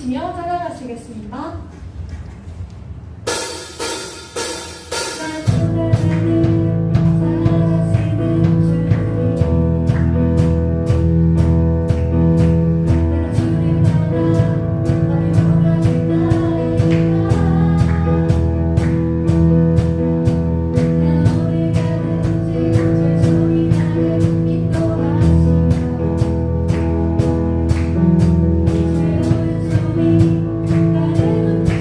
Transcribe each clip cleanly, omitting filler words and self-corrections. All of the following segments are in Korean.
주시며 따라가시겠습니다. 나를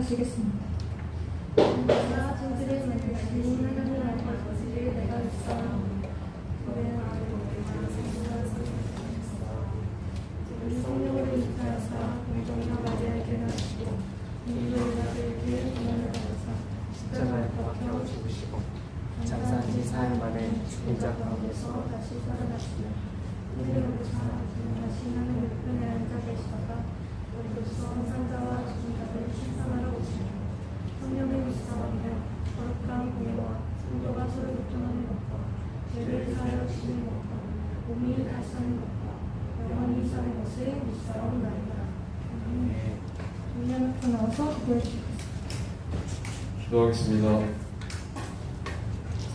묵상하시겠습니다. 내가 진실을 만드신 하나님 앞에 거짓을 내가 있어 우리 성령으로 인하여서 공정과 마리아에게 나시고 인도를 나들길 고난을 받아서 십자가에 못 박혀 죽으시고 장사한 지 사흘 만에 죽은 자 가운데서 다시 살아나시며 이들을 모사 다시 하늘 우편에 앉아 계시다가 우리로서 상자와 죽은 자를 신상하러 오시며 성령의 미사하며 거룩한 공예와 성도가 서로 교통하는 것과 죄를 사하여 주시는 것과 몸이 다시 사는 것과 영원히 사는 것을 믿사옵나이다. 문양 앞으로 나와서 기도해 주시겠습니다. 기도하겠습니다.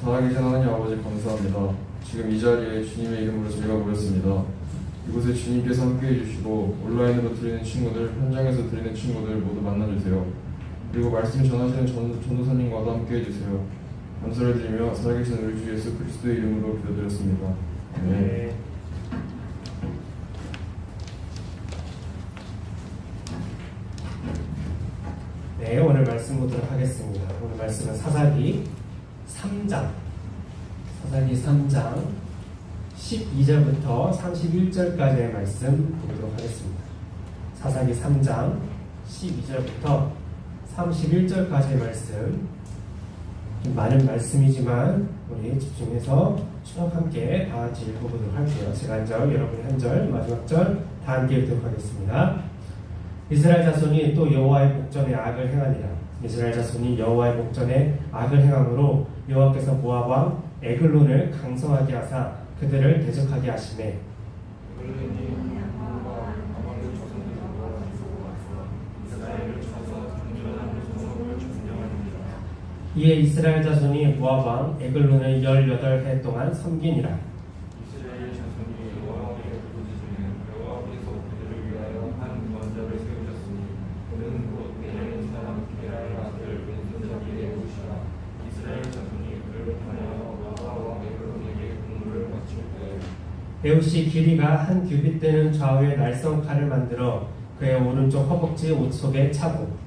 살아계신 하나님 아버지 감사합니다. 지금 이 자리에 주님의 이름으로 저희가 모였습니다. 이곳에 주님께서 함께해 주시고 온라인으로 드리는 친구들, 현장에서 드리는 친구들 모두 만나주세요. 그리고 말씀 전하시는 전도사님과도 함께해 주세요. 감사를 드리며 살아계신 우리 주 예수 그리스도의 이름으로 기도드렸습니다. 아멘. 네, 오늘 말씀 보도록 하겠습니다. 오늘 말씀은 사사기 3장 12절부터 31절까지의 말씀 보도록 하겠습니다. 사사기 3장 12절부터 31절까지의 말씀, 좀 많은 말씀이지만 우리 집중해서 쭉 함께 다 같이 읽어보도록 할게요. 제가 한 절, 여러분이 한 절, 마지막 절 다 함께 읽도록 하겠습니다. 이스라엘 자손이 또 여호와의 복전에 악을 행하니라. 이스라엘 자손이 여호와의 복전에 악을 행함으로 여호와께서 모압 왕 에글론을 강성하게 하사 그들을 대적하게 하시매 이에 이스라엘 자손이 모압 왕 에글론을 18해 동안 섬기니라. 에웃이 길이가 한 규빗 되는 좌우의 날성 칼을 만들어 그의 오른쪽 허벅지 옷 속에 차고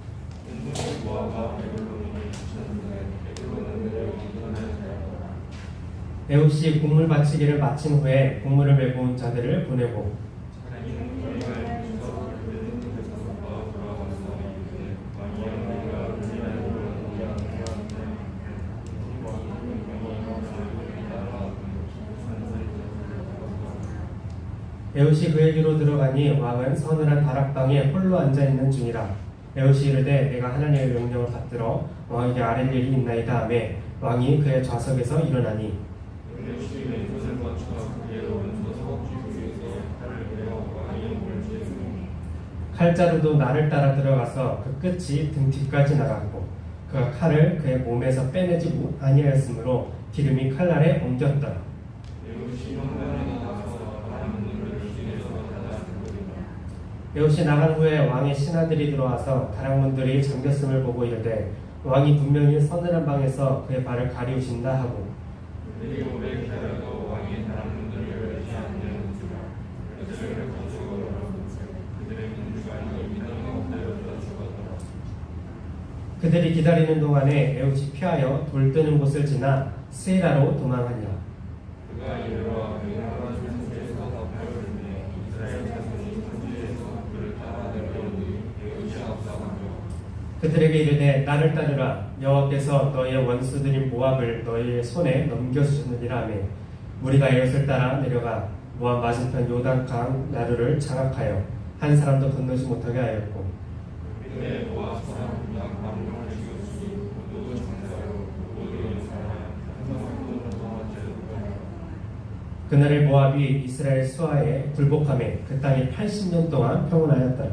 에웃이 곡물 바치기를 마친 후에 곡물을 메고 온 자들을 보내고 에웃이 그에게로 들어가니 왕은 서늘한 다락방에 홀로 앉아있는 중이라. 에웃이 이르되 내가 하나님의 명령을 받들어 왕에게 아랠 일이 있나이다 하며 왕이 그의 좌석에서 일어나니 칼자루도 나를 따라 들어가서 그 끝이 등 뒤까지 나갔고 그가 칼을 그의 몸에서 빼내지 아니하였으므로 기름이 칼날에 옮겼더라. 에웃이 나간 후에 왕의 신하들이 들어와서 다락문들이 잠겼음을 보고 이르되 왕이 분명히 서늘한 방에서 그의 발을 가리우신다 하고 그들이 기다리는 동안에 에웃이 피하여 돌 뜨는 곳을 지나 스에라로 도망하니라. 그들에게 이르되 나를 따르라. 여호와께서 너희의 원수들인 모압을 너희의 손에 넘겨주셨느니라 하며 우리가 에웃을 따라 내려가 모압 맞은편 요단강 나루를 장악하여 한 사람도 건너지 못하게 하였고 그날에 모압이 이스라엘 수하에 굴복하며 그 땅이 80년 동안 평온하였더라.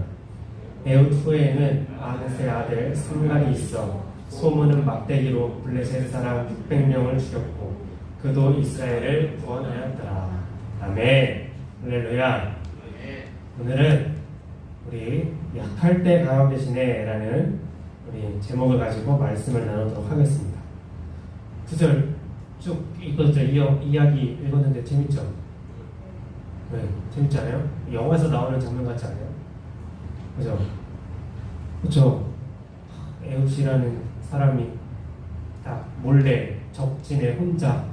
에웃 후에는 아넷의 아들 삼갈이 있어 소문은 막대기로 블레셋 사람 600명을 죽였고 그도 이스라엘을 구원하였더라. 아멘. 할렐루야. 오늘은 우리 약할 때 강함 되시네 라는 우리 제목을 가지고 말씀을 나누도록 하겠습니다. 9절 쭉 읽었죠. 이야기 읽었는데 재밌죠? 네, 재밌지 않아요? 영화에서 나오는 장면 같지 않아요? 그죠? 그죠? 에웃이라는 사람이 딱 몰래 적진에 혼자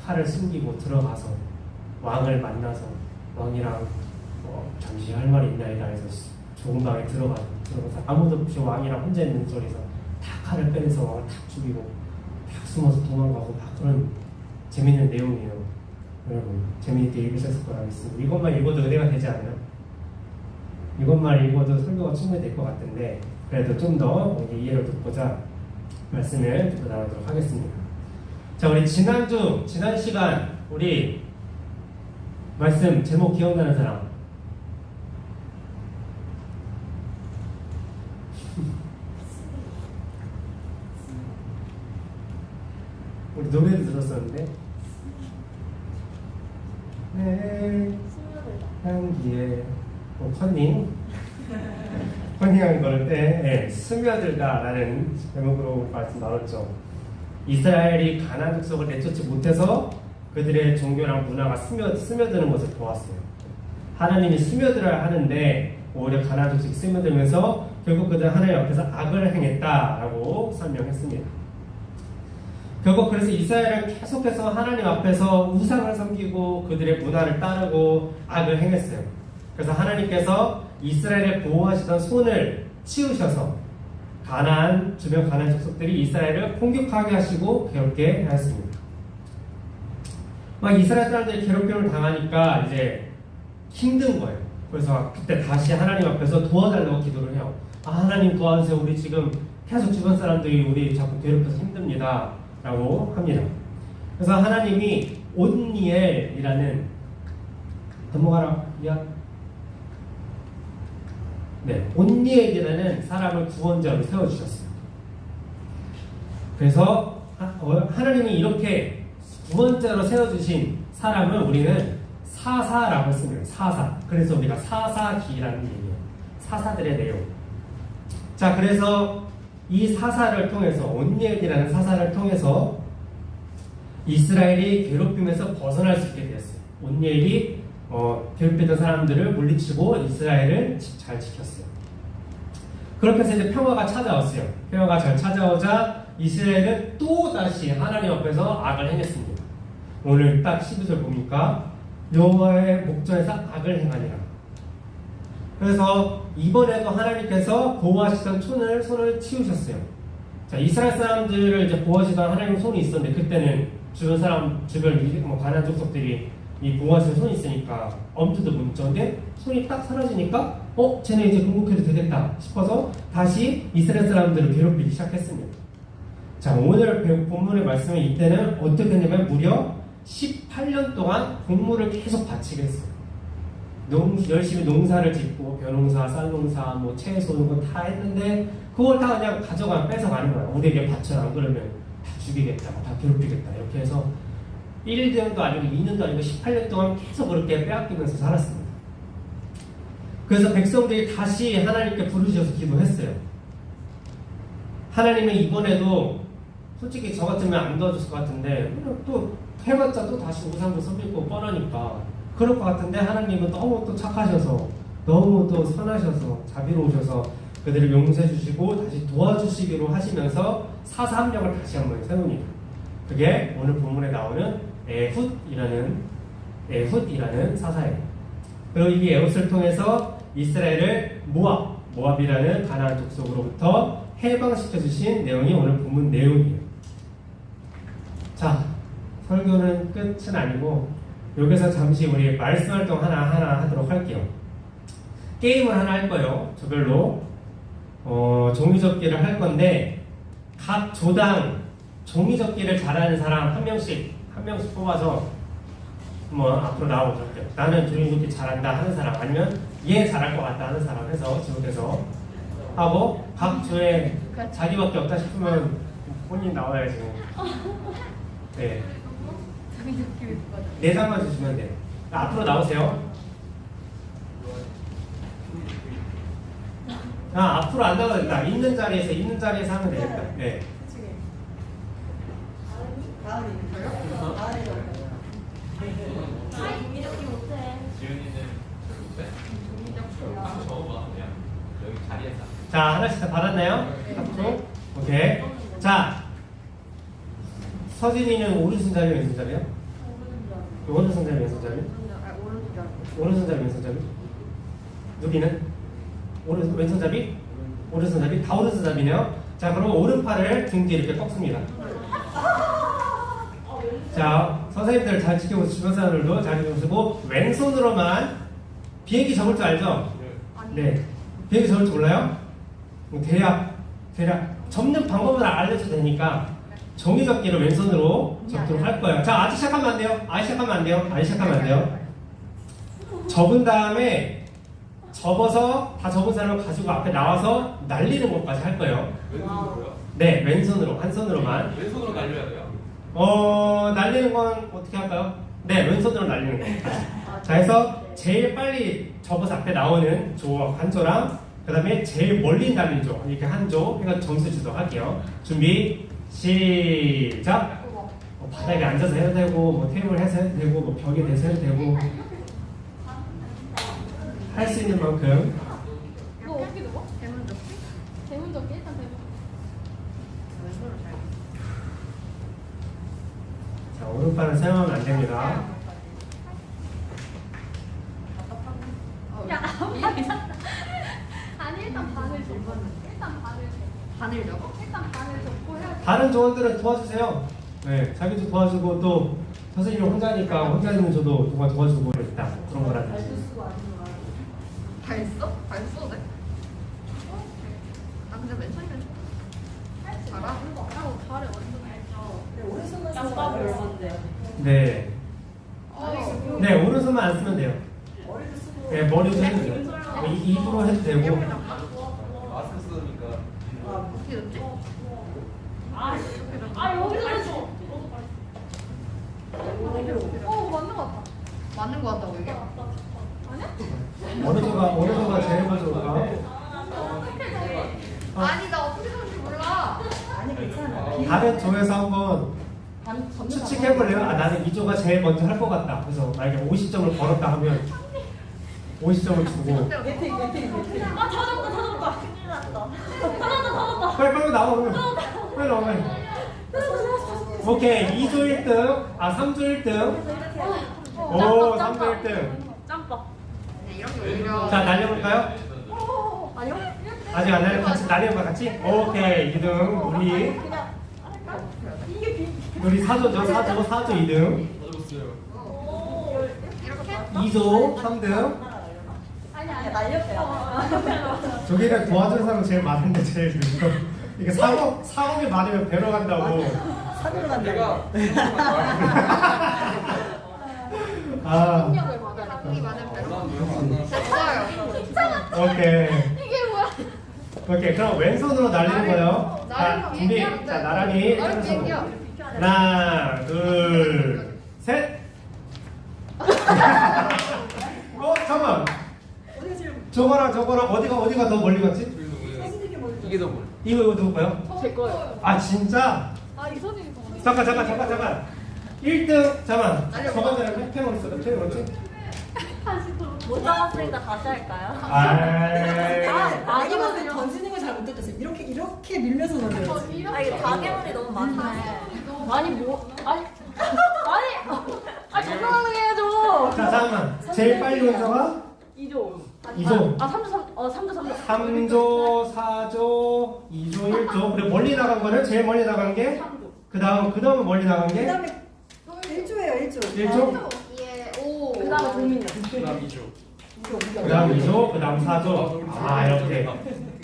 칼을 숨기고 들어가서 왕을 만나서 왕이랑 잠시 할 말이 있나이다 해서 좁은 방에 들어가서 아무도 없이 왕이랑 혼자 있는 소리에서 다 칼을 빼내서 왕을 탁 죽이고 탁 숨어서 도망가고 막 그런 재밌는 내용이에요. 여러분 재미있게 읽으셨을 거라 믿습니다. 이것만 읽어도 은혜가 되지 않아요? 이것만 읽어도 설교가 충분히 될 것 같은데 그래도 좀 더 이해를 돕고자 말씀을 듣고 나가도록 하겠습니다. 자, 우리 지난 시간 우리 말씀 제목 기억나는 사람? 우리 노래도 들었었는데 네 향기에 컨닝한 거를 때 스며들다라는 제목으로 말씀 나눴죠. 이스라엘이 가나안 족속을 내쫓지 못해서 그들의 종교랑 문화가 스며드는 것을 보았어요. 하나님이 스며들어야 하는데 오히려 가나안 족속이 스며들면서 결국 그들은 하나님 앞에서 악을 행했다라고 설명했습니다. 결국 그래서 이스라엘은 계속해서 하나님 앞에서 우상을 섬기고 그들의 문화를 따르고 악을 행했어요. 그래서 하나님께서 이스라엘을 보호하시던 손을 치우셔서 주변 가나안 족속들이 이스라엘을 공격하게 하시고 괴롭게 하였습니다. 이스라엘 사람들이 괴롭힘을 당하니까 이제 힘든 거예요. 그래서 그때 다시 하나님 앞에서 도와달라고 기도를 해요. 하나님 도와주세요. 우리 지금 계속 주변 사람들이 우리 자꾸 괴롭혀서 힘듭니다. 라고 합니다. 그래서 하나님이 온니엘이라는 온니엘이라는 사람을 구원자로 세워주셨어요. 그래서 하나님이 이렇게 구원자로 세워주신 사람을 우리는 사사라고 했습니다. 사사. 그래서 우리가 사사기라는 얘기예요. 사사들의 내용. 자, 그래서 이 사사를 통해서 온니엘이라는 사사를 통해서 이스라엘이 괴롭힘에서 벗어날 수 있게 되었어요. 온니엘이 괴롭히던 사람들을 물리치고 이스라엘을 잘 지켰어요. 그렇게 해서 이제 평화가 찾아왔어요. 평화가 잘 찾아오자 이스라엘은 또 다시 하나님 앞에서 악을 행했습니다. 오늘 딱 12절 보니까 여호와의 목전에서 악을 행하니라. 그래서 이번에도 하나님께서 보호하시던 손을 치우셨어요. 자, 이스라엘 사람들을 이제 보호하시던 하나님의 손이 있었는데 그때는 주변 가나안 족속들이 이 보호하시는 손이 있으니까 엄두도 못 쳤는데 손이 딱 사라지니까 쟤네 이제 공격해도 되겠다 싶어서 다시 이스라엘 사람들을 괴롭히기 시작했습니다. 자, 오늘 본문의 말씀은 이때는 어떻게 했냐면 무려 18년 동안 곡물을 계속 바치게 했어요. 열심히 농사를 짓고 벼농사, 쌀농사, 채소 이런 거 다 했는데 그걸 다 그냥 뺏어가는 거야. 우리에게 바쳐라. 안 그러면 다 죽이겠다, 다 괴롭히겠다. 이렇게 해서 1년도 아니고 2년도 아니고 18년 동안 계속 그렇게 빼앗기면서 살았습니다. 그래서 백성들이 다시 하나님께 부르셔서 기도했어요. 하나님은 이번에도 솔직히 저 같으면 안 도와줬을 것 같은데 또 해봤자 또 다시 우상도 섬길 거 뻔하니까 그럴 것 같은데 하나님은 너무 또 착하셔서 너무 또 선하셔서 자비로우셔서 그들을 용서해 주시고 다시 도와주시기로 하시면서 사사 한 명을 다시 한번 세웁니다. 그게 오늘 본문에 나오는 에훗이라는 사사예요. 그리고 이 에훗을 통해서 이스라엘을 모압이라는 가나안 족속으로부터 해방시켜 주신 내용이 오늘 본문 내용이에요. 자, 설교는 끝은 아니고 여기서 잠시 우리 말씀 활동 하나 하도록 할게요. 게임을 하나 할 거예요. 저별로 종이접기를 할 건데 각 조당 종이접기를 잘하는 사람 한 명씩 뽑아서 앞으로 나오고 할게요. 나는 종이접기 잘한다 하는 사람 아니면 얘 잘할 것 같다 하는 사람 해서 지목해서 하고 각 조에 자기밖에 없다 싶으면 본인 나와야지. 네. 네 장만 주시면 돼요. 앞으로 나오세요. 앞으로 안 나와도 된다. 있는 자리에서 하면 되겠다. 네. 이렇게 못해. 지은이는 못해? 적어봐 그냥 여기 자리에서. 자, 하나씩 다 받았나요? 앞으로. 오케이. 자, 서진이는 오른손잡이 왼손잡이야? 오른손잡이 왼손잡이? 오른손잡이 왼손잡이? 누기는? 왼손잡이? 오른손잡이? 다 오른손잡이네요. 자, 그럼 오른팔을 등 뒤에 이렇게 꺾습니다. 자, 선생님들 잘 지켜보시고 주변 사람들도 잘 지켜보시고 왼손으로만 비행기 접을 줄 알죠? 네. 비행기 접을 줄 몰라요? 대략 접는 방법은 알려줘도 되니까 종이접기를 왼손으로 접도록 할 거예요. 자, 아직 시작하면 안 돼요. 아직 시작하면 안 돼요. 접은 다음에 접어서 다 접은 사람을 가지고 앞에 나와서 날리는 것까지 할 거예요. 왼손으로요? 네, 왼손으로, 한 손으로만. 왼손으로 날려야 돼요? 날리는 건 어떻게 할까요? 네, 왼손으로 날리는 거. 자, 해서 제일 빨리 접어서 앞에 나오는 조 한 조랑 그 다음에 제일 멀리 날린 조 이렇게 한 조 해서 점수 주도록 할게요. 준비 시작. 바닥에 앉아서 해도 되고 뭐 테이블 해서 해도 되고 뭐 벽에 대서 해도 되고 할 수 있는 만큼. 뭐 어떻게 되고? 대문접기 일단 대문. 자, 오른팔은 사용하면 안 됩니다. 야, 아니 일단 반을 접어. 반을 접어? 일단 반을 접고 해야 돼. 다른 조원들은 도와주세요. 네, 자기도 도와주고 또 선생님이 혼자니까 혼자는 저도 누가 도와주고 일단 그런 거라든지. 다 했어? 다 했어? 네? 나 근데 왼손이면 알아? 잘해 완전 알죠. 오른손만 짬밥을 얼마인데? 네, 네 오른손만 안 쓰면 돼요. 머리도 쓰고. 네, 머리도 해도 돼요. 입으로 해도 되고. 마스크 쓰니까 어떻게 됐지? 여기서 했어. 맞는 것 같다. 맞는 거 같다고 이게? 어느 조가 제일 먼저 올까? 아니 나 어떻게 되는지 몰라. 아니 괜찮아. 다른 조에서 한번 추측해 볼래요? 아, 나는 이 조가 제일 먼저 할 것 같다. 그래서 만약에 50점을 벌었다 하면 50점을 주고. 매팅. 다 잡았다. 큰일 났다. 빨리 나와 그러면. 빨리 나와 빨리. 오케이 2조 1등. 3조 1등. 오 3조 1등. 짬밥. 네, 이런 게 오히려 자 날려볼까요? 아니요? 아직 안 날려 같이 날리는 거 같이? 오케이 2등 우리 4조죠 4조 2등 이렇게? 2조 3등 아니 날렸대요. 저기가 도와주는 사람 제일 많은데 제일 늦어 이게 사업이 많으면 배러 간다고 산으로 간다. 내가 아 능력을 받아라. 이 많은 배. 올라왔네요. 됐어요. 오케이 이게 뭐야? 오케이 그럼 왼손으로 날리는 거예요 자 준비 자 나란히 나를 비행기야. 하나 둘셋 잠깐만 저거랑 어디가 더 멀리 갔지? 이게 더 뭘? 이거 누구예요? 제 거예요. 아 진짜? 이 손이 더. 잠깐 1등 잠깐 저번 전에 펜 어디 있어? 펜 어디 있지? 못 잡았으니까 다시 할까요? 아이 아니면 던지는 걸 잘 못 던졌어요. 이렇게 밀면서 던져요. 이게 가게물이 너무 많네. 아니 뭐 장난하는 게 해야죠. 자 잠깐만 제일 빨리 온 사가 2조. 2조 3조. 3조 4조 2조 1조 그리고 멀리 나간 거는 제일 멀리 나간 게 3조. 그 다음에 멀리 나간 게 그다음에 1조예요 1조. 1조 예, 오. 그다음에 종민이. 그다음 2조. 그 다음 2조 그 다음 4조 이렇게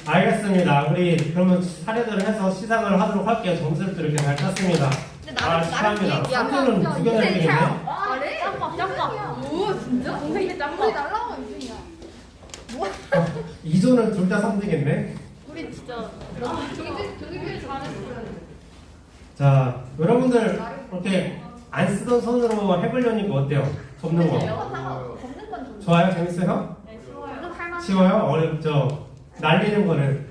알겠습니다 우리 그러면 사례들을 해서 시상을 하도록 할게요 점수를 또 이렇게 잘 땄습니다 근데 나는 축하합니다 비행기야. 3조는 2개나 되겠네 잘해. 짬밥. 오 진짜? 동생이 우리 짬밥. 날라가면 2등이야. 2조는 둘 다 3등겠네 우리 진짜. 경기비 잘했어. 자 여러분들 이렇게 안 쓰던 손으로 해보려니까 어때요? 접는 거 접는 건 좀. 좋아요? 재밌어요? 쉬워요? 어렵죠? 날리는 거는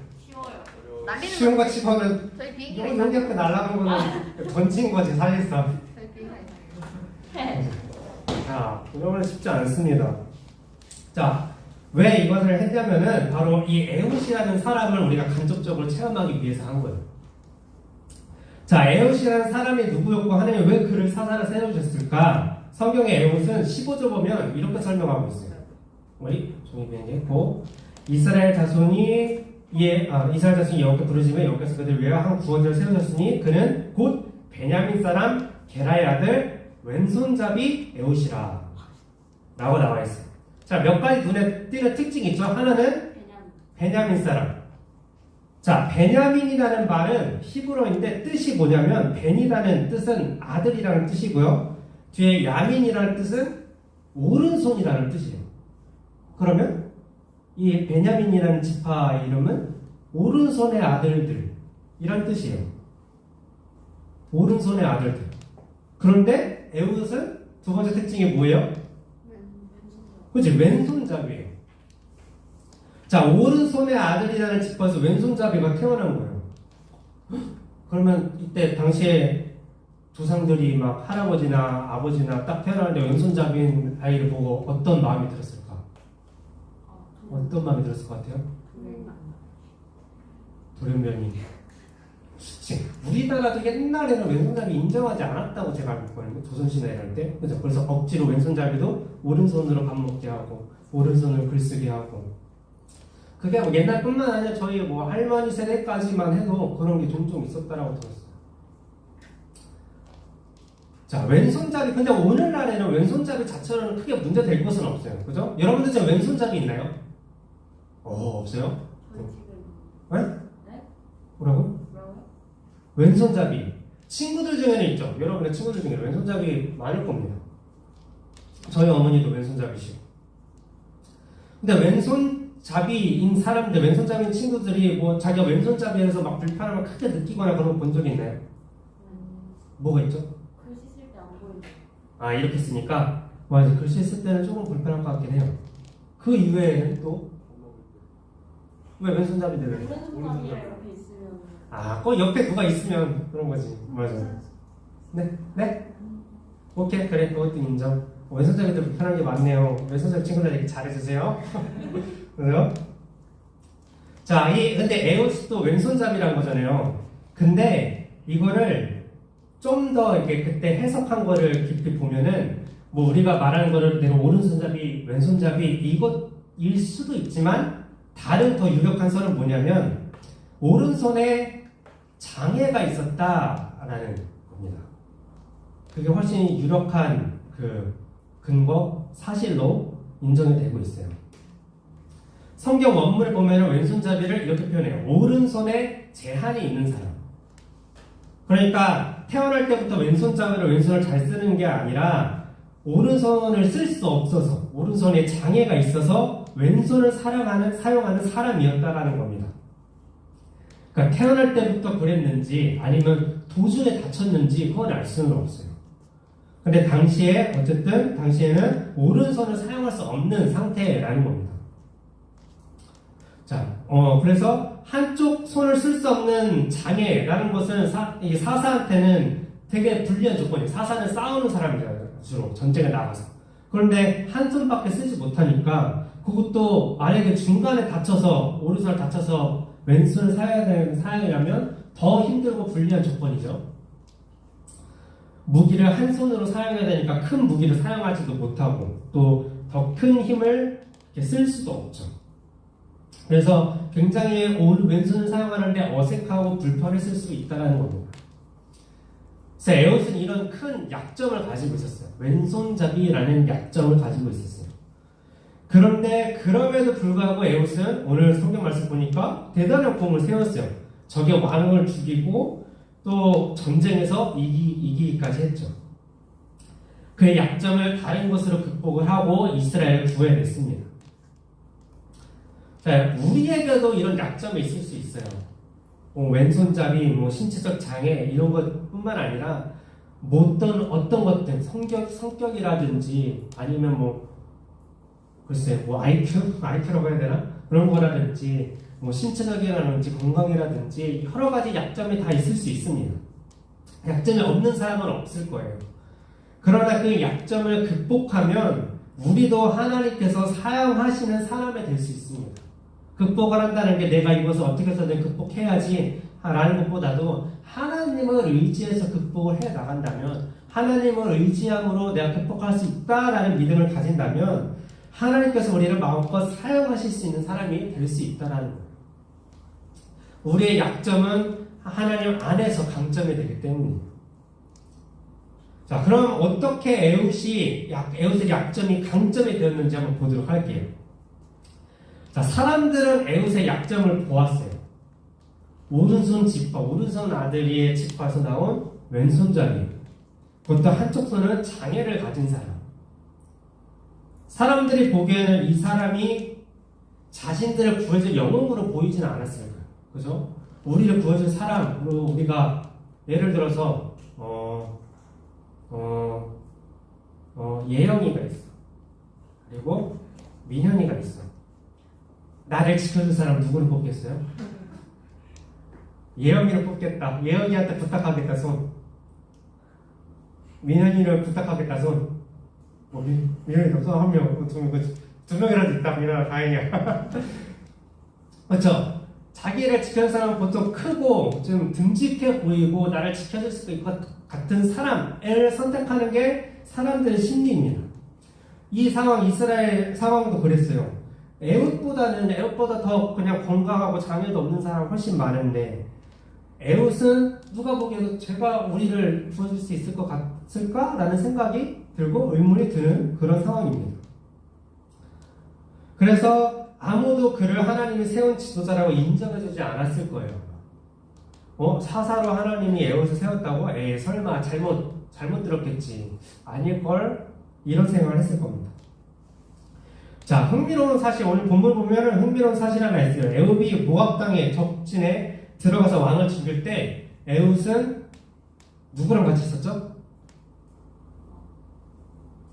날리는 쉬운 건 거 치고는 저희 비행기가 여기 옆에 날아간 거는 던진 거지 사실상 저희 비행기가 자 이거는 쉽지 않습니다 자 왜 이것을 했냐면은 바로 이 에웃이라는 사람을 우리가 간접적으로 체험하기 위해서 한 거예요 자, 에옷이라는 사람이 누구였고 하나님이 왜 그를 사사를 세워주셨을까? 성경의 에옷은 15절 보면 이렇게 설명하고 있어요. 우리 종이 비행기했고 이스라엘 자손이 여호와께 부르짖으며 여호와께서 그들 위하여 한 구원자를 세우셨으니 그는 곧 베냐민 사람 게라의 아들 왼손잡이 에옷이라 라고 나와 있어요. 자, 몇 가지 눈에 띄는 특징이 있죠. 하나는 베냐민 사람. 자, 베냐민이라는 말은 히브리어인데 뜻이 뭐냐면 벤이라는 뜻은 아들이라는 뜻이고요. 뒤에 야민이라는 뜻은 오른손이라는 뜻이에요. 그러면 이 베냐민이라는 지파 이름은 오른손의 아들들 이란 뜻이에요. 오른손의 아들들. 그런데 에웃은 두 번째 특징이 뭐예요? 그렇지, 왼손잡이에요. 자, 오른손의 아들이라는 지파에서 왼손잡이가 태어난 거예요. 그러면 이때 당시에 조상들이 막 할아버지나 아버지나 딱 태어나는데 왼손잡이인 아이를 보고 어떤 마음이 들었을까? 어떤 마음이 들었을 것 같아요? 돌연변이. 우리나라도 옛날에는 왼손잡이 인정하지 않았다고 제가 알고 있거든요. 조선시대 이럴 때. 그죠? 그래서 억지로 왼손잡이도 오른손으로 밥 먹게 하고, 오른손으로 글쓰기 하고. 그게 뭐 옛날뿐만 아니라 저희 뭐 할머니 세대까지만 해도 그런 게 종종 있었다라고 들었어요. 자, 왼손잡이. 근데 오늘날에는 왼손잡이 자체로는 크게 문제될 것은 없어요. 그죠? 여러분들 지금 왼손잡이 있나요? 없어요? 네? 뭐라고? 왼손잡이. 친구들 중에는 있죠. 여러분의 친구들 중에 왼손잡이 많을 겁니다. 저희 어머니도 왼손잡이시고. 근데 왼손잡이인 사람들, 왼손잡이인 친구들이 뭐 자기가 왼손잡이에서 막 불편함을 크게 느끼거나 그런 거 본 적이 있나요? 뭐가 있죠? 글씨 쓸 때 안 보이죠. 아, 이렇게 쓰니까 맞아, 글씨 쓸 때는 조금 불편할 것 같긴 해요. 그 이외에는 또 왜 왼손잡이들 왜? 오른손잡이가 이렇게 있으면 아, 꼭 옆에 누가 있으면 그런 거지. 맞아. 네? 네? 오케이, 그래, 그것도 인정. 왼손잡이들 불편한 게 많네요. 왼손잡이 친구들 얘기 잘해주세요. 그죠? 자, 근데 에옷도 왼손잡이란 거잖아요. 근데 이거를 좀 더 이렇게 그때 해석한 거를 깊이 보면은 뭐 우리가 말하는 거를 내가 오른손잡이, 왼손잡이 이것일 수도 있지만 다른 더 유력한 설은 뭐냐면 오른손에 장애가 있었다라는 겁니다. 그게 훨씬 유력한 그 근거, 사실로 인정이 되고 있어요. 성경 원문을 보면 왼손잡이를 이렇게 표현해요. 오른손에 제한이 있는 사람. 그러니까 태어날 때부터 왼손을 잘 쓰는 게 아니라 오른손을 쓸 수 없어서 오른손에 장애가 있어서 왼손을 사용하는 사람이었다라는 겁니다. 그러니까 태어날 때부터 그랬는지 아니면 도중에 다쳤는지 그건 알 수는 없어요. 근데 당시에는 오른손을 사용할 수 없는 상태라는 겁니다. 자, 그래서 한쪽 손을 쓸 수 없는 장애라는 것은 이 사사한테는 되게 불리한 조건이에요. 사사는 싸우는 사람이잖아요. 주로 전쟁에 나가서. 그런데 한 손밖에 쓰지 못하니까 그것도 만약에 중간에 다쳐서 오른손을 다쳐서 왼손을 사용하려면 더 힘들고 불리한 조건이죠. 무기를 한 손으로 사용해야 되니까 큰 무기를 사용하지도 못하고 또 더 큰 힘을 쓸 수도 없죠. 그래서 굉장히 왼손을 사용하는데 어색하고 불편했을 수 있다는 겁니다. 그래서 에옷은 이런 큰 약점을 가지고 있었어요. 왼손잡이라는 약점을 가지고 있었어요. 그런데 그럼에도 불구하고 에옷은 오늘 성경 말씀 보니까 대단한 공을 세웠어요. 적의 왕을 죽이고 또 전쟁에서 이기기까지 했죠. 그의 약점을 다른 것으로 극복을 하고 이스라엘을 구해냈습니다. 자, 우리에게도 이런 약점이 있을 수 있어요. 왼손잡이, 신체적 장애 이런 것뿐만 아니라 어떤 것들, 성격이라든지 아니면 글쎄 IQ라고 해야 되나? 그런 거라든지 신체적이라든지 건강이라든지 여러 가지 약점이 다 있을 수 있습니다. 약점이 없는 사람은 없을 거예요. 그러나 그 약점을 극복하면 우리도 하나님께서 사용하시는 사람이 될 수 있습니다. 극복을 한다는 게 내가 이것을 어떻게 해서든 극복해야지 극복하라는 것보다도 하나님을 의지해서 극복을 해 나간다면, 하나님을 의지함으로 내가 극복할 수 있다라는 믿음을 가진다면 하나님께서 우리를 마음껏 사용하실 수 있는 사람이 될 수 있다라는 거예요. 우리의 약점은 하나님 안에서 강점이 되기 때문입니다. 자, 그럼 어떻게 에웃의 약점이 강점이 되었는지 한번 보도록 할게요. 자, 사람들은 에웃의 약점을 보았어요. 오른손 지파, 오른손 아들의 지파에서 나온 왼손잡이. 그것도 한쪽 손은 장애를 가진 사람. 사람들이 보기에는 이 사람이 자신들을 구해줄 영웅으로 보이지는 않았을 거예요. 그죠? 우리를 구해줄 사람으로 우리가 예를 들어서 예영이가 있어. 그리고 민현이가 있어. 나를 지켜줄 사람 누구를 뽑겠어요? 예영이를 뽑겠다. 예영이한테 부탁하겠다 손. 민현이를 부탁하겠다 손. 민현이도 손 한 명, 두 명이라도 있다. 민현아 다행이야. 그렇죠? 자기를 지켜줄 사람은 보통 크고 좀 듬직해 보이고 나를 지켜줄 수도 있고 같은 사람을 선택하는 게 사람들의 심리입니다. 이 상황, 이스라엘 상황도 그랬어요. 에웃보다 더 그냥 건강하고 장애도 없는 사람이 훨씬 많은데, 에웃은 누가 보기에도 제가 우리를 구해줄 수 있을 것 같을까? 라는 생각이 들고 의문이 드는 그런 상황입니다. 그래서 아무도 그를 하나님이 세운 지도자라고 인정해주지 않았을 거예요. 사사로 하나님이 에웃을 세웠다고? 설마 잘못 들었겠지. 아닐걸? 이런 생각을 했을 겁니다. 자, 흥미로운 사실, 오늘 본문 보면은 흥미로운 사실 하나 있어요. 에웃이 모압 땅의 적진에 들어가서 왕을 죽일 때 에웃은 누구랑 같이 있었죠?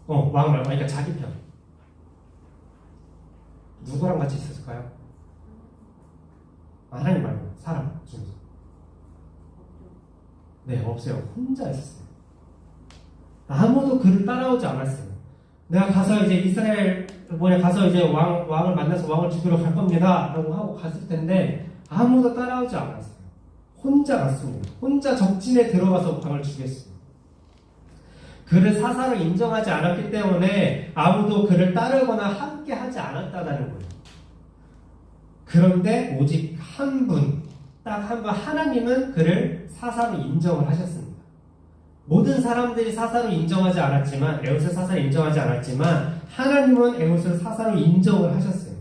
왕 말고, 그러니까 자기 편. 누구랑 같이 있었을까요? 하나님 말고 사람 중에서. 네, 없어요. 혼자 있었어요. 아무도 그를 따라오지 않았어요. 내가 가서 이제 이스라엘 가서 이제 왕을 만나서 왕을 죽이러 갈 겁니다 라고 하고 갔을 텐데 아무도 따라오지 않았어요. 혼자 갔습니다. 혼자 적진에 들어가서 왕을 죽였어요. 그를 사사로 인정하지 않았기 때문에 아무도 그를 따르거나 함께 하지 않았다는 거예요. 그런데 오직 한 분, 딱 한 분, 하나님은 그를 사사로 인정을 하셨습니다. 모든 사람들이 사사로 인정하지 않았지만, 에웃을 사사로 인정하지 않았지만 하나님은 에웃을 사사로 인정을 하셨어요.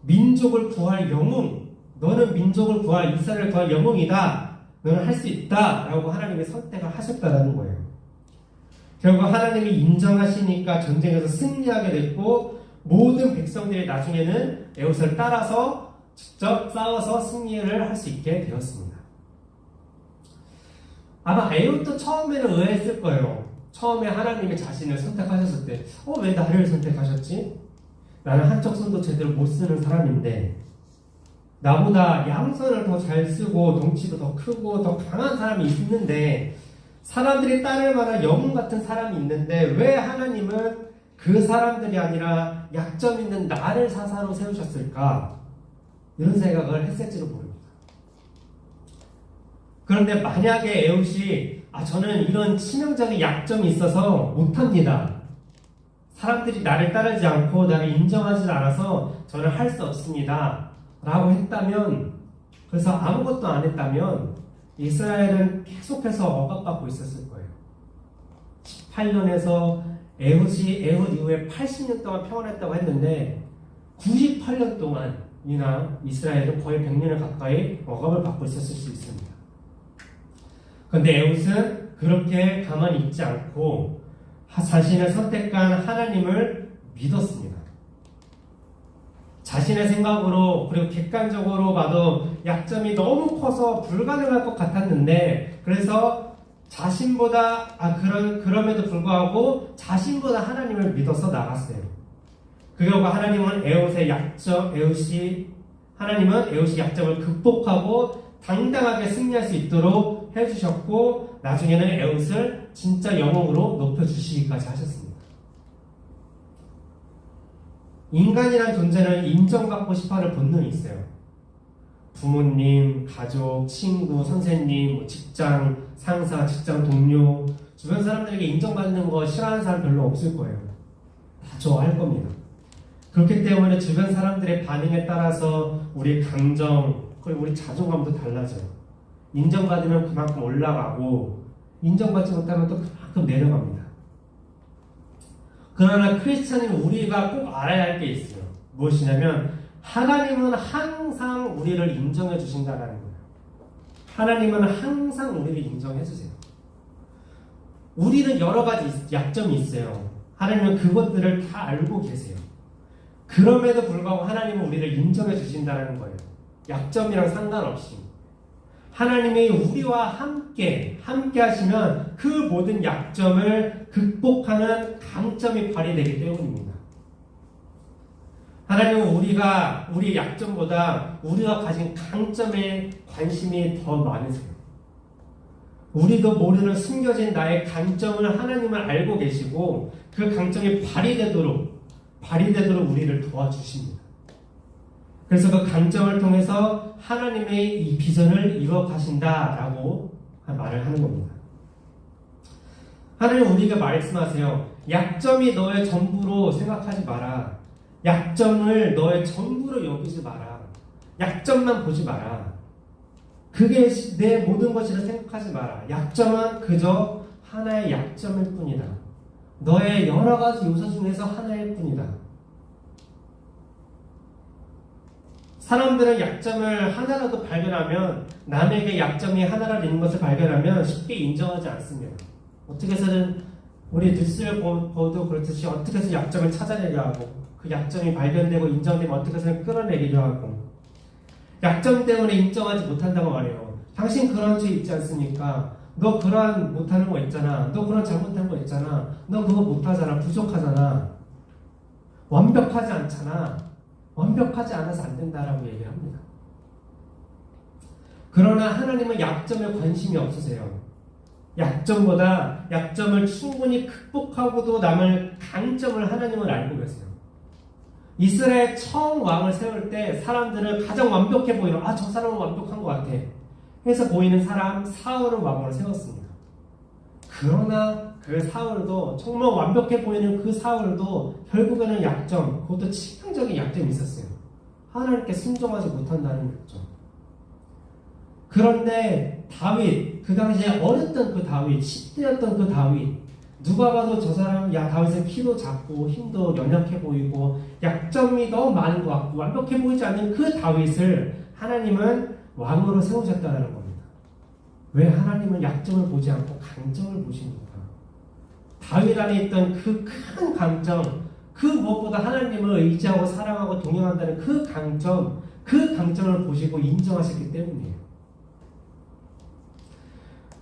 민족을 구할 영웅, 너는 민족을 구할, 이스라엘을 구할 영웅이다, 너는 할 수 있다 라고 하나님이 선택을 하셨다는 거예요. 결국 하나님이 인정하시니까 전쟁에서 승리하게 됐고, 모든 백성들이 나중에는 에웃을 따라서 직접 싸워서 승리를 할 수 있게 되었습니다. 아마 에웃도 처음에는 의아했을 거예요. 처음에 하나님이 자신을 선택하셨을 때 왜 나를 선택하셨지? 나는 한쪽 손도 제대로 못 쓰는 사람인데 나보다 양손을 더 잘 쓰고 덩치도 더 크고 더 강한 사람이 있는데, 사람들이 따를 만한 영웅 같은 사람이 있는데 왜 하나님은 그 사람들이 아니라 약점 있는 나를 사사로 세우셨을까? 이런 생각을 했을지도 모릅니다. 그런데 만약에 에웃이 저는 이런 치명적인 약점이 있어서 못합니다. 사람들이 나를 따르지 않고 나를 인정하지 않아서 저는 할 수 없습니다 라고 했다면, 그래서 아무것도 안 했다면 이스라엘은 계속해서 억압받고 있었을 거예요. 18년에서 에웃 이후에 80년 동안 평안했다고 했는데 98년 동안이나 이스라엘은 거의 100년을 가까이 억압을 받고 있었을 수 있습니다. 그런데 에웃은 그렇게 가만히 있지 않고 자신을 선택한 하나님을 믿었습니다. 자신의 생각으로 그리고 객관적으로 봐도 약점이 너무 커서 불가능할 것 같았는데, 그래서 자신보다 그럼에도 불구하고 자신보다 하나님을 믿어서 나갔어요. 그 결과 하나님은 에웃의 약점을 극복하고 당당하게 승리할 수 있도록 해주셨고, 나중에는 에웃을 진짜 영웅으로 높여주시기까지 하셨습니다. 인간이란 존재는 인정받고 싶어하는 본능이 있어요. 부모님, 가족, 친구, 선생님, 뭐 직장, 상사, 직장 동료, 주변 사람들에게 인정받는 거 싫어하는 사람 별로 없을 거예요. 다 좋아할 겁니다. 그렇기 때문에 주변 사람들의 반응에 따라서 우리의 감정, 그리고 우리 자존감도 달라져요. 인정받으면 그만큼 올라가고, 인정받지 못하면 또 그만큼 내려갑니다. 그러나 크리스찬인 우리가 꼭 알아야 할 게 있어요. 무엇이냐면 하나님은 항상 우리를 인정해 주신다는 거예요. 하나님은 항상 우리를 인정해 주세요. 우리는 여러 가지 약점이 있어요. 하나님은 그것들을 다 알고 계세요. 그럼에도 불구하고 하나님은 우리를 인정해 주신다는 거예요. 약점이랑 상관없이. 하나님이 우리와 함께 하시면 그 모든 약점을 극복하는 강점이 발휘되기 때문입니다. 하나님은 우리의 약점보다 우리가 가진 강점에 관심이 더 많으세요. 우리도 모르는 숨겨진 나의 강점을 하나님은 알고 계시고 그 강점이 발휘되도록 우리를 도와주십니다. 그래서 그 강점을 통해서 하나님의 이 비전을 이루어 가신다라고 말을 하는 겁니다. 하나님 우리에게 말씀하세요. 약점이 너의 전부로 생각하지 마라. 약점을 너의 전부로 여기지 마라. 약점만 보지 마라. 그게 내 모든 것이라 생각하지 마라. 약점은 그저 하나의 약점일 뿐이다. 너의 여러 가지 요소 중에서 하나일 뿐이다. 사람들은 약점을 하나라도 발견하면, 남에게 약점이 하나라도 있는 것을 발견하면 쉽게 인정하지 않습니다. 어떻게 해서든 우리 뉴스를 보도 그렇듯이 어떻게 해서 약점을 찾아내려 하고, 그 약점이 발견되고 인정되면 어떻게 해서든 끌어내리려 하고, 약점 때문에 인정하지 못한다고 말해요. 당신 그런 죄 있지 않습니까? 너 그런 못하는 거 있잖아. 너 그런 잘못한 거 있잖아. 너 그거 못하잖아. 부족하잖아. 완벽하지 않잖아. 완벽하지 않아서 안 된다라고 얘기를 합니다. 그러나 하나님은 약점에 관심이 없으세요. 약점을 충분히 극복하고도 남을 강점을 하나님은 알고 계세요. 이스라엘 처음 왕을 세울 때 사람들은 가장 완벽해 보이는, 저 사람은 완벽한 것 같아 해서 보이는 사람 사울을 왕으로 세웠습니다. 그러나 그 사울도, 정말 완벽해 보이는 그 사울도 결국에는 약점, 그것도 치명적인 약점이 있었어요. 하나님께 순종하지 못한다는 약점. 그런데 다윗, 그 당시에 어렸던 그 다윗, 10대였던 그 다윗, 누가 봐도 저 사람, 다윗은 키도 작고 힘도 연약해 보이고 약점이 너무 많은 것 같고 완벽해 보이지 않는 그 다윗을 하나님은 왕으로 세우셨다는 겁니다. 왜 하나님은 약점을 보지 않고 강점을 보십니까? 다윗 안에 있던 그 큰 강점, 그 무엇보다 하나님을 의지하고 사랑하고 동행한다는 그 강점을 보시고 인정하셨기 때문이에요.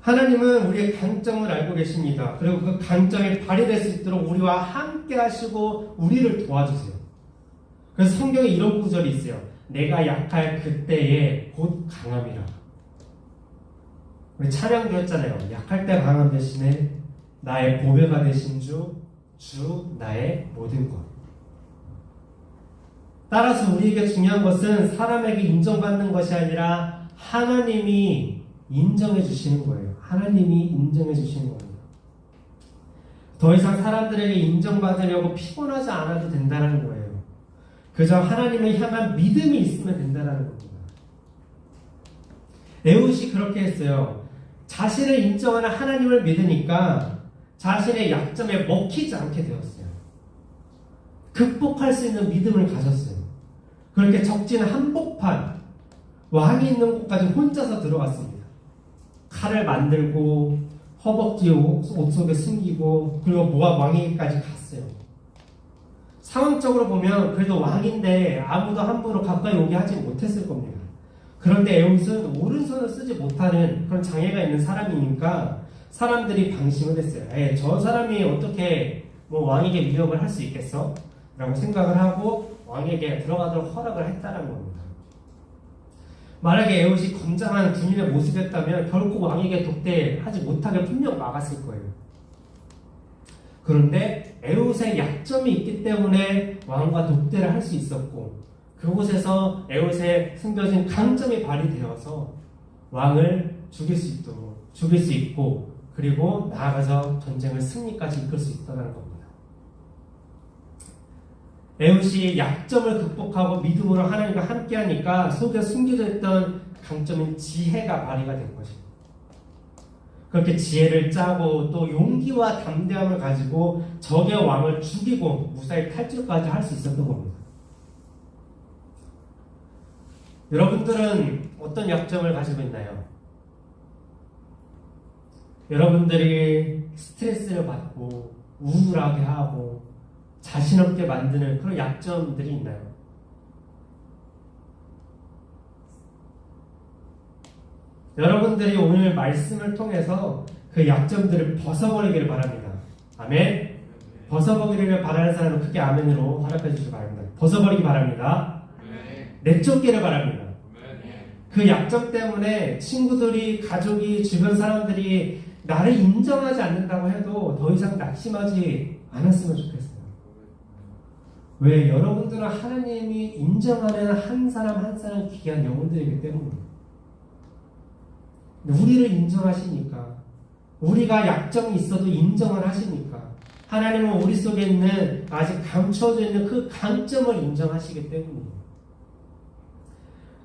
하나님은 우리의 강점을 알고 계십니다. 그리고 그 강점이 발휘될 수 있도록 우리와 함께 하시고 우리를 도와주세요. 그래서 성경에 이런 구절이 있어요. 내가 약할 그때에 곧 강함이라. 우리 찬양도 했잖아요. 약할 때 강함 대신에 나의 보배가 되신 주 나의 모든 것. 따라서 우리에게 중요한 것은 사람에게 인정받는 것이 아니라 하나님이 인정해 주시는 거예요. 하나님이 인정해 주시는 겁니다. 더 이상 사람들에게 인정받으려고 피곤하지 않아도 된다는 거예요. 그저 하나님을 향한 믿음이 있으면 된다는 겁니다. 에훗이 그렇게 했어요. 자신을 인정하는 하나님을 믿으니까 자신의 약점에 먹히지 않게 되었어요. 극복할 수 있는 믿음을 가졌어요. 그렇게 적진 한복판, 왕이 있는 곳까지 혼자서 들어갔습니다. 칼을 만들고 허벅지 옷 속에 숨기고 그리고 모압 왕에게까지 갔어요. 상황적으로 보면 그래도 왕인데 아무도 함부로 가까이 오게 하지 못했을 겁니다. 그런데 에훗은 오른손을 쓰지 못하는 그런 장애가 있는 사람이니까 사람들이 방심을 했어요. 저 사람이 어떻게 왕에게 위협을 할 수 있겠어? 라고 생각을 하고 왕에게 들어가도록 허락을 했다는 겁니다. 만약에 에훗이 건장한 군인의 모습이었다면 결코 왕에게 독대하지 못하게 분명 막았을 거예요. 그런데 에훗의 약점이 있기 때문에 왕과 독대를 할 수 있었고 그곳에서 에웃에 숨겨진 강점이 발휘되어서 왕을 죽일 수 있고 그리고 나아가서 전쟁을 승리까지 이끌 수 있다는 겁니다. 에웃이 약점을 극복하고 믿음으로 하나님과 함께하니까 속에 숨겨져 있던 강점인 지혜가 발휘가 된 것입니다. 그렇게 지혜를 짜고 또 용기와 담대함을 가지고 적의 왕을 죽이고 무사히 탈출까지 할 수 있었던 겁니다. 여러분들은 어떤 약점을 가지고 있나요? 여러분들이 스트레스를 받고 우울하게 하고 자신 없게 만드는 그런 약점들이 있나요? 여러분들이 오늘 말씀을 통해서 그 약점들을 벗어버리기를 바랍니다. 아멘. 벗어버리기를 바라는 사람은 크게 아멘으로 허락해 주시기 바랍니다. 벗어버리기 바랍니다. 내쫓기를 바랍니다. 그 약점 때문에 친구들이, 가족이, 주변 사람들이 나를 인정하지 않는다고 해도 더 이상 낙심하지 않았으면 좋겠어요. 왜? 여러분들은 하나님이 인정하는 한 사람 한 사람 귀한 영혼들이기 때문입니다. 우리를 인정하시니까, 우리가 약점이 있어도 인정을 하시니까, 하나님은 우리 속에 있는 아직 감춰져 있는 그 강점을 인정하시기 때문입니다.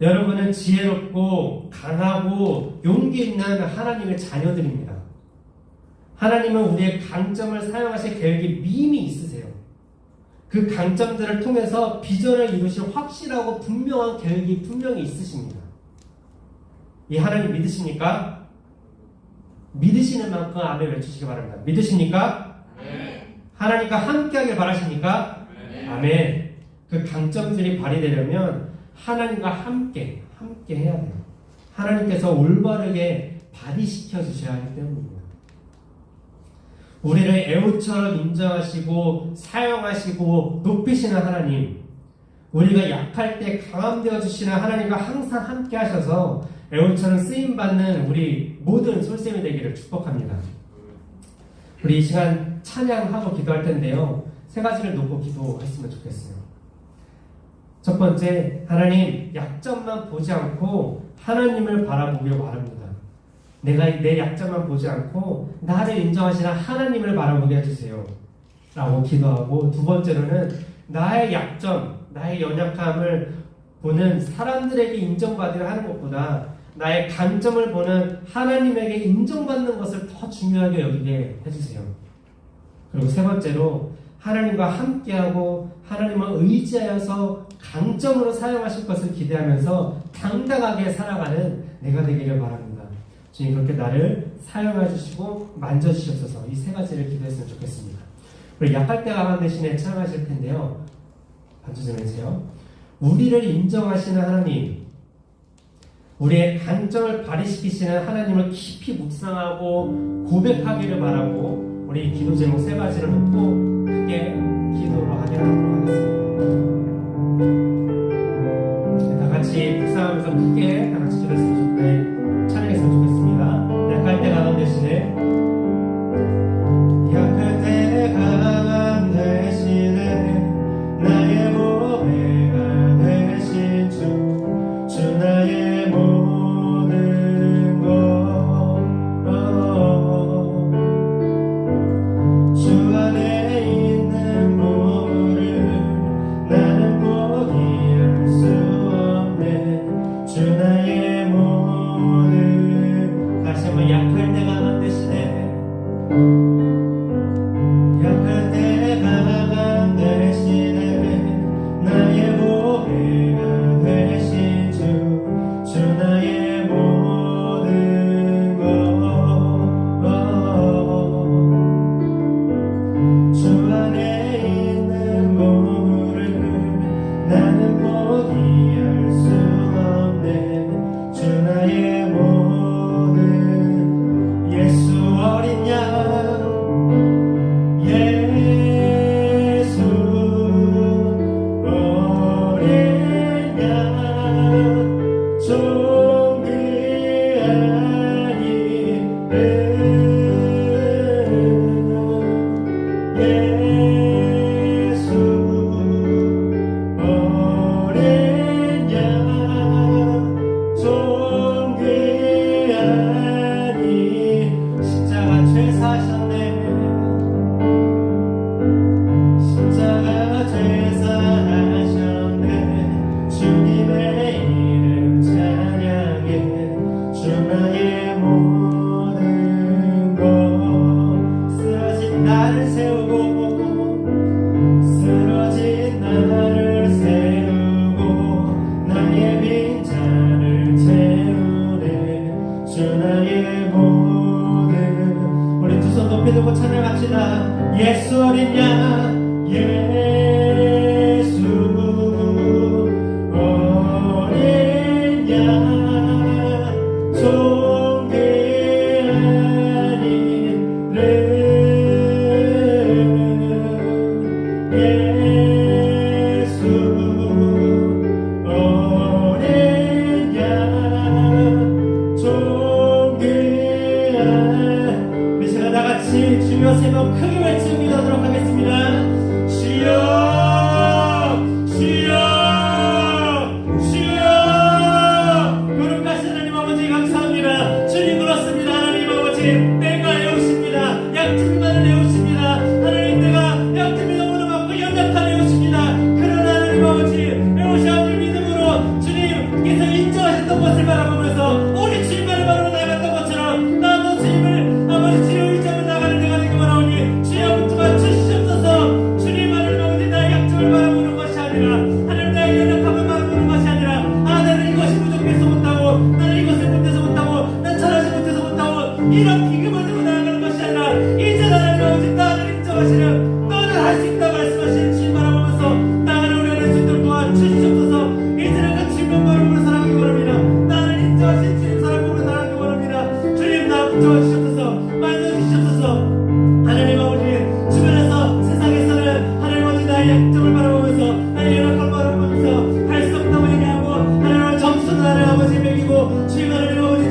여러분은 지혜롭고 강하고 용기 있는 하나님의 자녀들입니다. 하나님은 우리의 강점을 사용하실 계획이 미리 있으세요. 그 강점들을 통해서 비전을 이루실 확실하고 분명한 계획이 분명히 있으십니다. 이 하나님 믿으십니까? 믿으시는 만큼 아멘 외치시기 바랍니다. 믿으십니까? 네. 하나님과 함께하길 바라십니까? 네. 아멘. 그 강점들이 발휘되려면 하나님과 함께 해야 돼요. 하나님께서 올바르게 발휘시켜 주셔야 하기 때문입니다. 우리를 에웃처럼 인정하시고 사용하시고 높이시는 하나님, 우리가 약할 때 강함되어 주시는 하나님과 항상 함께 하셔서 에웃처럼 쓰임받는 우리 모든 솔쌤이 되기를 축복합니다. 우리 이 시간 찬양하고 기도할 텐데요, 3가지를 놓고 기도했으면 좋겠어요. 첫 번째, 하나님, 약점만 보지 않고 하나님을 바라보길 바랍니다. 내가 내 약점만 보지 않고 나를 인정하시는 하나님을 바라보게 해주세요 라고 기도하고, 두 번째로는 나의 약점, 나의 연약함을 보는 사람들에게 인정받으려 하는 것보다 나의 강점을 보는 하나님에게 인정받는 것을 더 중요하게 여기게 해주세요. 그리고 세 번째로, 하나님과 함께하고 하나님을 의지하여서 강점으로 사용하실 것을 기대하면서 당당하게 살아가는 내가 되기를 바랍니다. 주님, 그렇게 나를 사용해 주시고 만져주시옵소서. 이 3가지를 기도했으면 좋겠습니다. 우리 약할 때 강한 대신에 찬양하실 텐데요, 반주 좀 해주세요. 우리를 인정하시는 하나님, 우리의 강점을 발휘시키시는 하나님을 깊이 묵상하고 고백하기를 바라고, 우리 기도 제목 3가지를 놓고 크게 기도로 하도록 하겠습니다. 다 같이 묵상하면서 크게 다 같이 기도했으면 찬양했으면 좋겠습니다. 약할 때 강한 대신에, 약할 때 강한 대신에 나의 보배가 되신 주 나의 모든 것, 주 안에 있는 보물을 나는 포기할 수 없네. 주 나의 모든, 다시 한번 약할 때 강한 대신에, 약할 때 강한 대신에 나의 보배가 되신 주 나의 모든 것, 주 안에 있는 보물을 나는 포기할 수 없네. 주 나의 모든, 예수 어린 양 높이 들고 찬양합시다. 예수 어린 양, 예수 어린 양, 존귀한 이름, 예수 어린 양, 존귀한. 우리 제가 다같이 주여 세 번 크게 외치며 기도하도록 하겠습니다. 주여 주여 주여. 거룩하신 하나님 아버지 감사합니다. 주님 그렇습니다. 하나님 아버지 내가 애우십니다. 약점만을 애우십니다. 하나님 내가 약점이 너무나 많고 연약한 애우십니다. 그러나 하나님 아버지 애우시는 믿음으로 주님께서 인정하셨던 것을 바라보면서 우리 주님만을 바라보고 나아갔던 것처럼 나도 주님을 아버지 주여 의지하며 나가는 내가 되기 원하오니 주여 붙들어 주시옵소서. 주님 하나님 아버지 나의 약점을 바라보는 것이 아니라 하나님 나의 연약함을 바라보는 것이 아니라 나는 이것이 부족해서 못하고 나는 이것을 못해서 못하고 난 잘하지 못해서 못하고 이런 비교만 들고 나아가는 것이 아니라 이제 하나님 아버지 나를 인정하시는 너는 할 수 있다 말씀하시는 주님 바라보면서 나를 우리 안에 주님들 도와 주시옵소서. 이제는 그 주님만 바라보는 사랑하기 원합니다. 나를 인정하신 주님 사랑하는 사랑하기 원합니다. 주님 나 붙잡아 주시옵소서. 만져주시옵소서. 하나님 아버지 주변에서 세상에서는 하나님 아버지 나의 약점을 바라보면서 나의 연약함을 바라보면서 할 수 없다고 얘기하고 하나님 아버지 점수도 나를 아버지 매기고 주님 하나님 아버지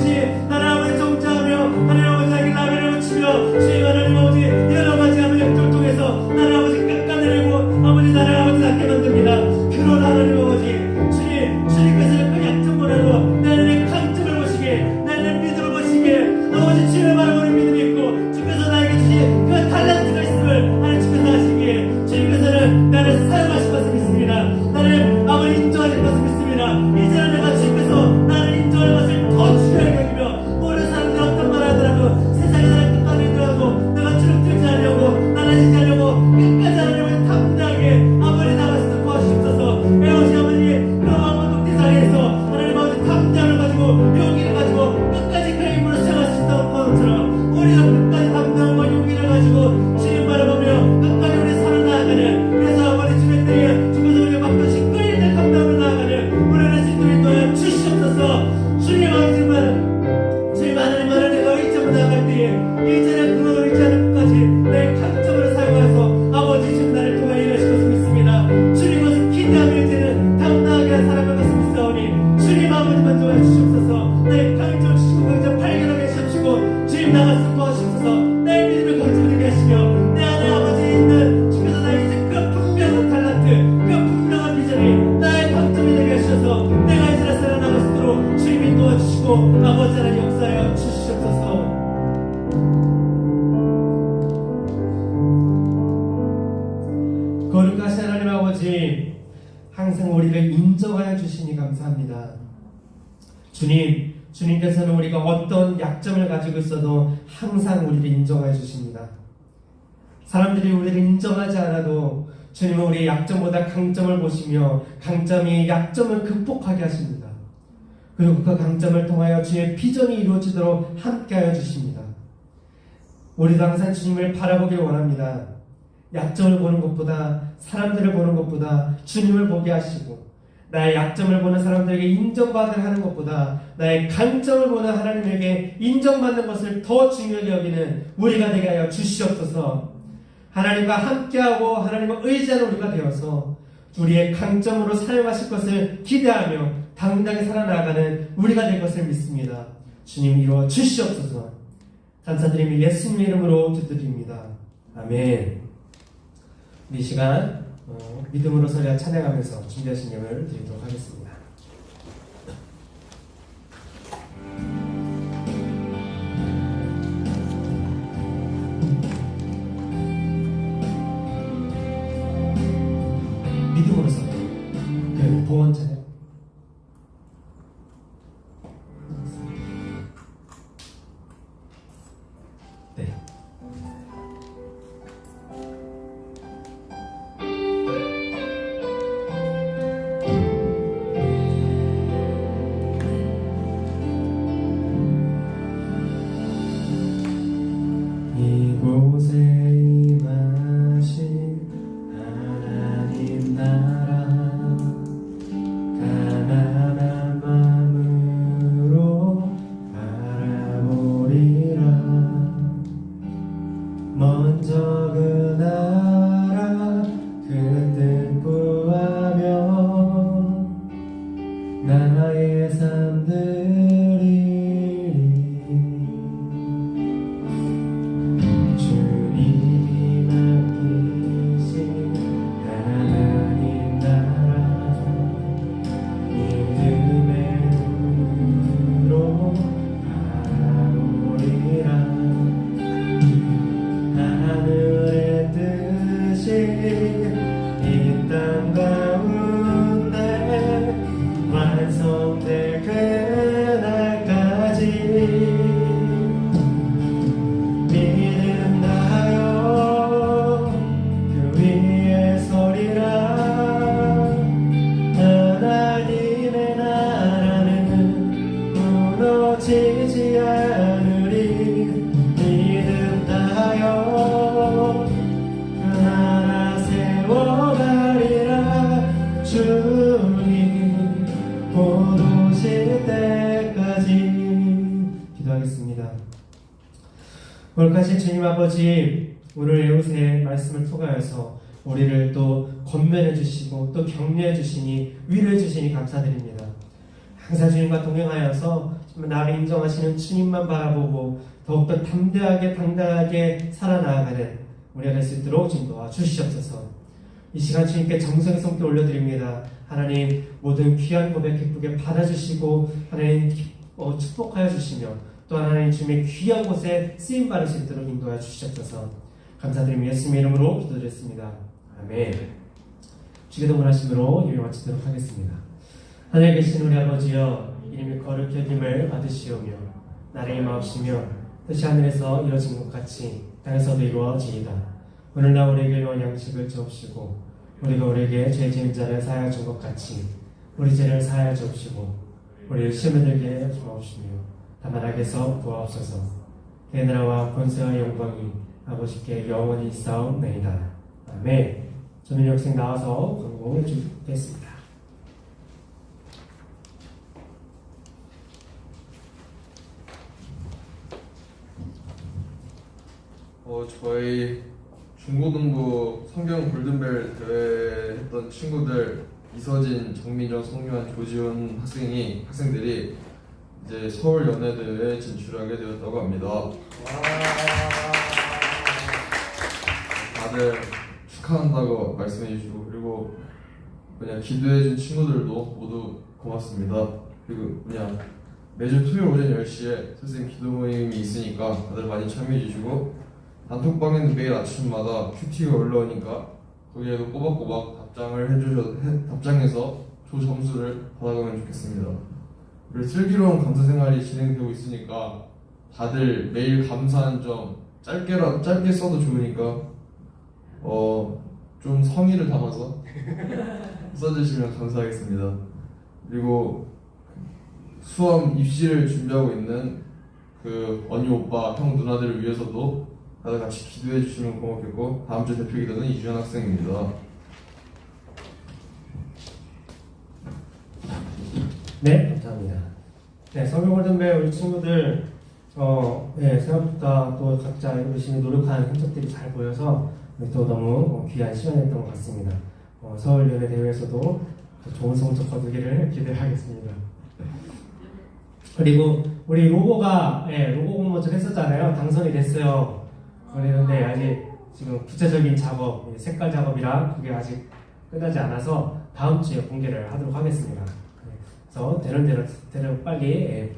나를 아버지 정죄하며 하나님 아버지 나에게 라벨을 붙이며 주님 하나님 아버지 여러 가지 하는 역들을 통해서 나를 아버지 깎아내리고 아버지 나를 아버지 낮게 만듭니다. 그러나 하나님 아버지 주님께서는 그 약점보다도 내 안에 강점을 보시기에 내 안에 믿음을 보시기에 아버지 주님을 바라보는 믿음이 있고 주께서 나에게 주신 그 달란트가 있음을 하나님 주께서 하시기에 주님께서는 나를 사용하실 것을 믿습니다. 나를 아버지 인정하실 것을 믿습니다. 이제는 내가 주님께서 나를 인정할 것을 더 중요하게 여기며 모든 사람들이 어떤 말을 하더라도 세상에 나를 끝까지 하더라도 내가 주름 들지 않으려고 나라지지 않으려고 끝까지 하려고 담대하게 아버지 나가서 도와주시옵소서. 애우시 아버지 그 왕과 높이 자리에서 하나님 아버지 담대함을 가지고 용기를 가지고 끝까지 그 힘으로 수행할 수 있다고 것처럼 우리가 끝까지 담대함과 용기를 가지고 주님 바라보며 끝까지 우리 산을 나아가는 그래서 아버지 주님 때에 주께서 우리가 맡겨주신 그 일들 감당을 나아가는 우리를 주님이 도와 주시옵소서. 주님 아버지만 주님 하나님만을 내가 의지하며 나아갈 때에 이제는 그 의지하는 끝까지 내 강점을 사용해서 아버지 주님 나를 통하여 일하실 것을 믿습니다. 주님 것을 기대하며 이제는 당당하게 살아갈 것을 믿사오니 주님 아버지만 도와주시옵소서. 나의 강점을 주시고 강점 발견하게 하시옵시고 주님 나가서 도와주시옵소서. 나의 믿음을 강점되게 하시며 내 안에 아버지 있는 주께서 나에게 이제 그 분명한 탈란트 그 분명한 비전이 나의 강점이 되게 하셔서 내가 이제는 살아나갈 수 있도록 주님이 도와주시고 아버지 하나님 역사하여 주시옵소서. 거룩하신 하나님 아버지 항상 우리를 인정하여 주시니 감사합니다. 주님께서는 우리가 어떤 약점을 가지고 있어도 항상 우리를 인정하여 주십니다. 사람들이 우리를 인정하지 않아도 주님은 우리의 약점보다 강점을 보시며 강점이 약점을 극복하게 하십니다. 그리고 그 강점을 통하여 주의 비전이 이루어지도록 함께하여 주십니다. 우리도 항상 주님을 바라보길 원합니다. 약점을 보는 것보다 사람들을 보는 것보다 주님을 보게 하시고 나의 약점을 보는 사람들에게 인정받을 하는 것보다 나의 강점을 보는 하나님에게 인정받는 것을 더 중요하게 여기는 우리가 되게 하여 주시옵소서. 하나님과 함께하고 하나님을 의지하는 우리가 되어서 우리의 강점으로 사용하실 것을 기대하며 당당히 살아나가는 우리가 될 것을 믿습니다. 주님 이루어 주시옵소서. 감사드리며 예수님의 이름으로 기도드립니다. 아멘. 이 시간 믿음으로 서리와 찬양하면서 준비하신 예물을 드리도록 하겠습니다. 믿음으로 서리 그 보원 찬양. 네. 이곳 거룩하신 주님 아버지, 오늘 이곳의 말씀을 통하여서 우리를 또 권면해 주시고 또 격려해 주시니 위로해 주시니 감사드립니다. 항상 주님과 동행하여서 정말 나를 인정하시는 주님만 바라보고 더욱더 담대하게 당당하게 살아나가는 우리가 될 수 있도록 주님 도와주시옵소서. 이 시간 주님께 정성의 손길 올려드립니다. 하나님 모든 귀한 고백 기쁘게 받아주시고 하나님 축복하여 주시며 또 하나님 주님의 귀한 곳에 쓰임받을 수 있도록 인도하여 주시옵소서. 감사드리며 예수님의 이름으로 기도드렸습니다. 아멘. 주기도 원하심으로 예배 마치도록 하겠습니다. 하늘에 계신 우리 아버지여, 이름이 거룩히 여김을 받으시오며 나라의 마옵시며 뜻이 하늘에서 이루어진 것 같이 땅에서도 이루어지이다. 오늘날 우리에게 일용할 양식을 주옵시고 우리가 우리에게 죄 지은 자를 사하여 준 것 같이 우리 죄를 사하여 주옵시고 우리를 시험에 들게 하지 마옵시며 다만 악에서 구하옵소서. 내 나라와 권세와 영광이 아버지께 영원히 있사옵나이다. 아멘. 저는 학생 나와서 광고를 주겠습니다. 저희 중고등부 성경 골든벨 대회 했던 친구들 이서진, 정민정, 송유한, 조지훈 학생들이 이제 서울 연예대회에 진출하게 되었다고 합니다. 다들 축하한다고 말씀해 주시고 그리고 그냥 기도해 준 친구들도 모두 고맙습니다. 그리고 그냥 매주 토요일 오전 10시에 선생님 기도 모임이 있으니까 다들 많이 참여해 주시고 단톡방에는 매일 아침마다 큐티가 올라오니까 거기에도 꼬박꼬박 답장해서 조 점수를 받아가면 좋겠습니다. 그리고 슬기로운 감사 생활이 진행되고 있으니까 다들 매일 감사한 점 짧게 써도 좋으니까 좀 성의를 담아서 써주시면 감사하겠습니다. 그리고 수험 입시를 준비하고 있는 그 언니 오빠 형 누나들을 위해서도 다들 같이 기도해 주시면 고맙겠고 다음 주 대표 기도는 이주연 학생입니다. 네, 감사합니다. 네, 성경 골든벨 우리 친구들 생각보다 또 각자 열심히 노력한 흔적들이 잘 보여서 또 너무 귀한 시간이었던 것 같습니다. 서울 연예 대회에서도 좋은 성적 거두기를 기대하겠습니다. 그리고 우리 로고 공모 좀 했었잖아요. 당선이 됐어요. 그랬는데 아직 지금 구체적인 작업, 색깔 작업이랑 그게 아직 끝나지 않아서 다음 주에 공개를 하도록 하겠습니다. 그래서 되는 대로 빨리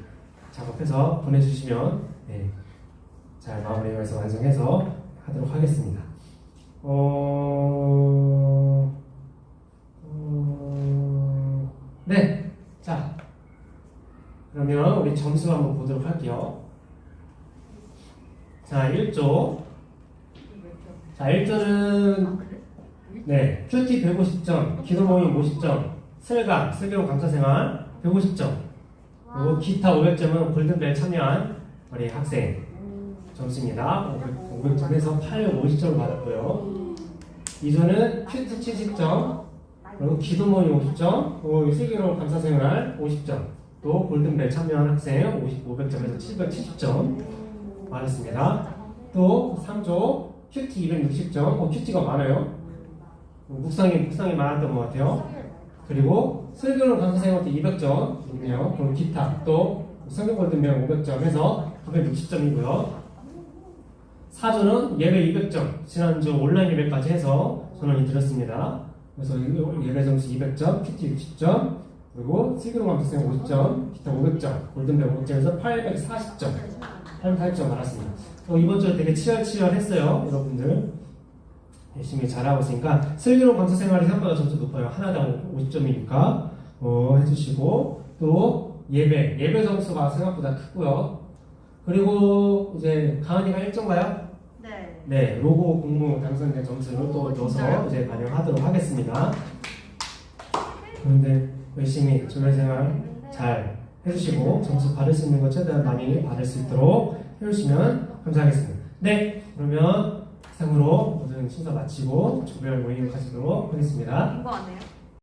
작업해서 보내주시면 잘 마무리해서 완성해서 하도록 하겠습니다. 네, 자 그러면 우리 점수 한번 보도록 할게요. 자, 1조. 자, 1조는 큐티 150점, 기도모임 50점, 슬기로운 감사생활 150점, 그리고 기타 500점은 골든벨 참여한 우리 학생 점수입니다. 500점에서 850점을 받았고요. 2조는 큐티 70점, 그리고 기도모임 50점, 그리고 슬기로운 감사생활 50점, 또 골든벨 참여한 학생 500점에서 770점 받았습니다. 또 3조 큐티 260점, 큐티가 많아요. 묵상이 많았던 것 같아요. 그리고 슬기로운 감사생활도 200점 있네요. 그리고 기타 또 성경 골든벨 500점 해서 960점이고요. 4조는 예배 200점, 지난주 온라인 예배까지 해서 전원이 드렸습니다. 그래서 예배 점수 200점, 큐티 60점, 그리고 슬기로운 감사생활 50점, 기타 500점, 골든벨 500점에서 840점, 840점 받았습니다. 이번 주에 되게 치열했어요. 여러분들 열심히 잘하고 있으니까 슬기로운 감사생활이 생각보다 점수 높아요. 하나당 50점이니까 해주시고, 또 예배 점수가 생각보다 크고요. 그리고 이제 가은이가 1조인가요? 네, 로고 공모 당선된 점수를 또 넣어서 이제 반영하도록 하겠습니다. 그런데 열심히 조별생활 잘 해주시고 점수 받을 수 있는 거 최대한 많이 받을 수 있도록 해주시면 감사하겠습니다. 네, 그러면 이상으로 모든 순서 마치고 조별 모임 가지도록 하겠습니다. 이거 안 해요?